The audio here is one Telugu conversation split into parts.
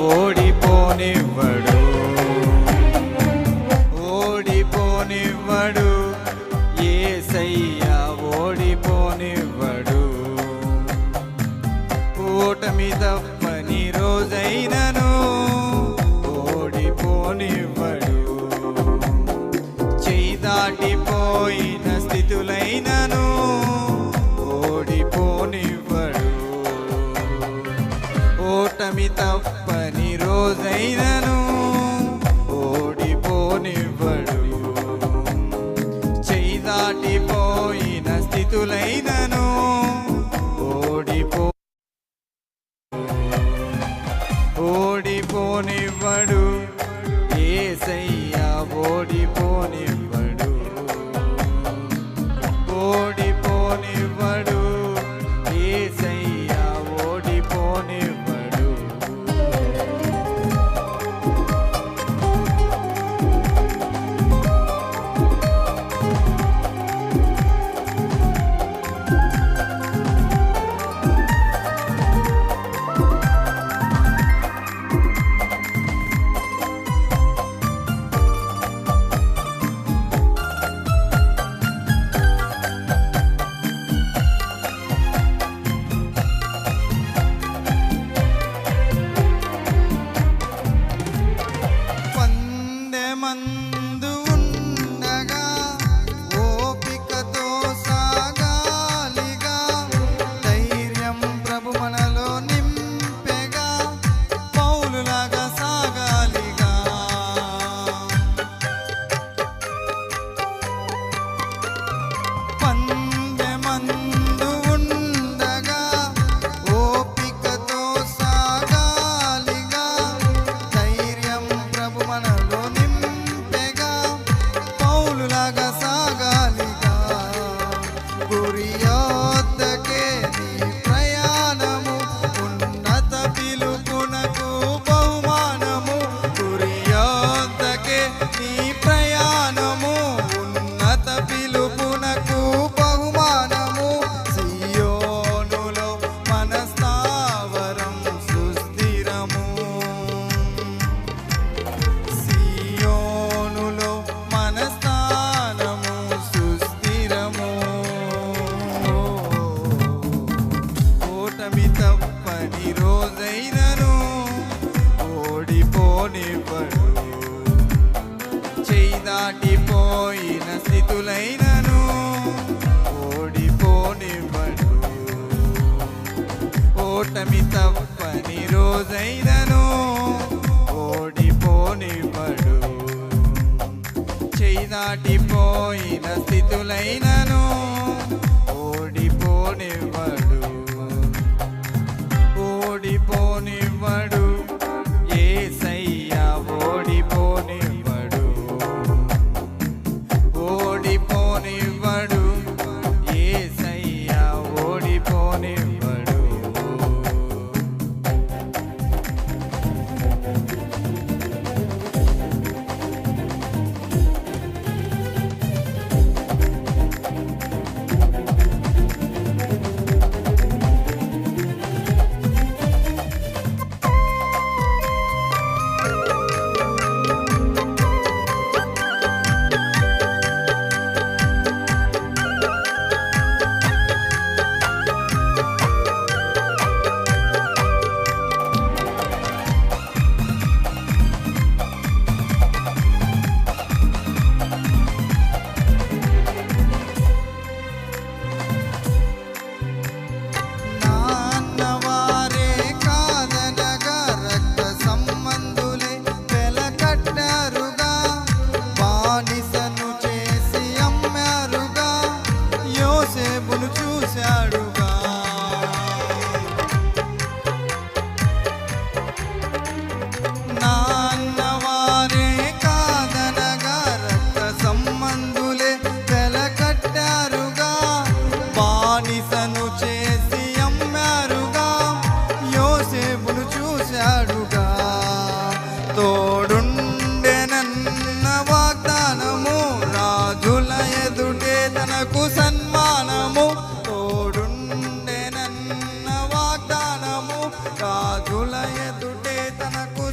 ఓడిపోనివ్వడు, ఓడిపోనివ్వడు, యేసయ్యా ఓడిపోనివ్వడు. ఓటమి తప్పని రోజైనను ఓడిపోనివ్వడు, చేయి దాటిపోయిన స్థితులైనను ఓడిపోనివ్వడు. ఓటమి తప్పని రోజైనను ఓడిపోనివ్వడు, చేయి దాటిపోయిన స్థితులైనను ఓడిపోనివ్వడు, యేసయ్యా ఓడిపోనివ్వడు, ఓడిపోనివ్వడు, యేసయ్యా ఓడిపోనివ్వడు. మందు ఉండగా ఓపికతో సాగాలిగా, ధైర్యం ప్రభు మనలో నింపెగా, పౌలులాగా సాగాలిగా. మందు ఉండగా ఓపికతో సాగాలిగా, ధైర్యం ప్రభు మనలో పౌలులాగా సాగాలిగా. గురి యొద్దకే నీ ప్రయాణము, ఉన్నత పిలుపునకు బహుమానము. గురి యొద్దకే నీ ప్రయాణము, ఉన్నత పిలుపునకు బహుమానము. సియోనులో మన స్థావరం సుస్థిరము, సియోనులో మన స్థానము సుస్థిరము. ఓటమి తప్పని రోజైనను ఓడిపోనివ్వడు, చేయి దాటిపోయిన స్థితులైనను ఓడిపోనివ్వడు. ఓటమి తప్పని రోజైనను ఓడిపోనివ్వడు, చేయి దాటిపోయిన స్థితులైనను ఓడిపోనివ్వడు, ఓడిపోనివ్వడు, యేసయ్యా ఓడిపోనివ్వడు, ఓడిపోనివ్వడు, యేసయ్యా ఓడిపోనివ్వడు. తోడుండెనన్న వాగ్దానము, రాజుల ఎదుటే తనకు సన్మానము. తోడుండెనన్న వాగ్దానము, రాజుల ఎదుటే తనకు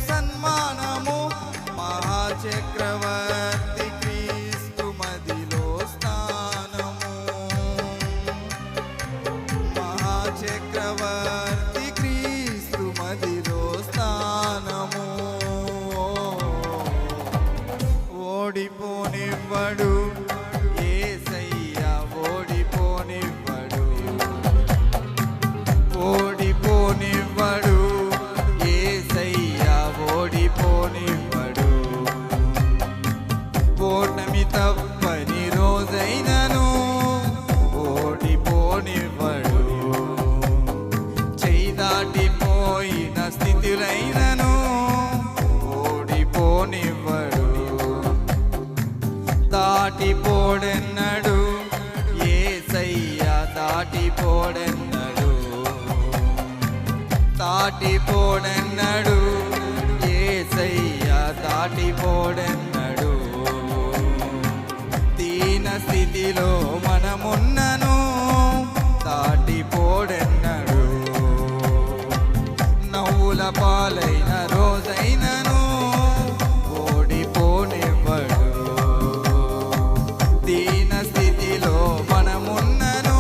ఎవరినైనను ఓడిపోనివ్వడు. దాటిపోడెన్నడు యేసయ్య దాటిపోడెన్నడు. దాటిపోడెన్నడు యేసయ్య దాటిపోడెన్నడు. దీన స్థితిలో మనమున్నను దాటిపోడెన్నడు. నవ్వుల పాలైన రోజైనను ఓడిపోనివ్వడు. దీన స్థితిలో మనమున్నను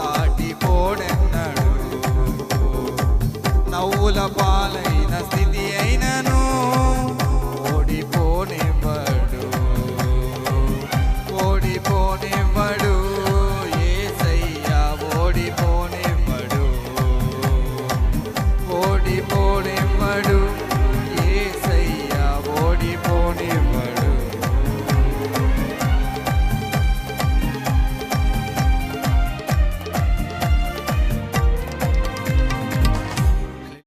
దాటిపోడెన్నడు. నవ్వుల పాలైన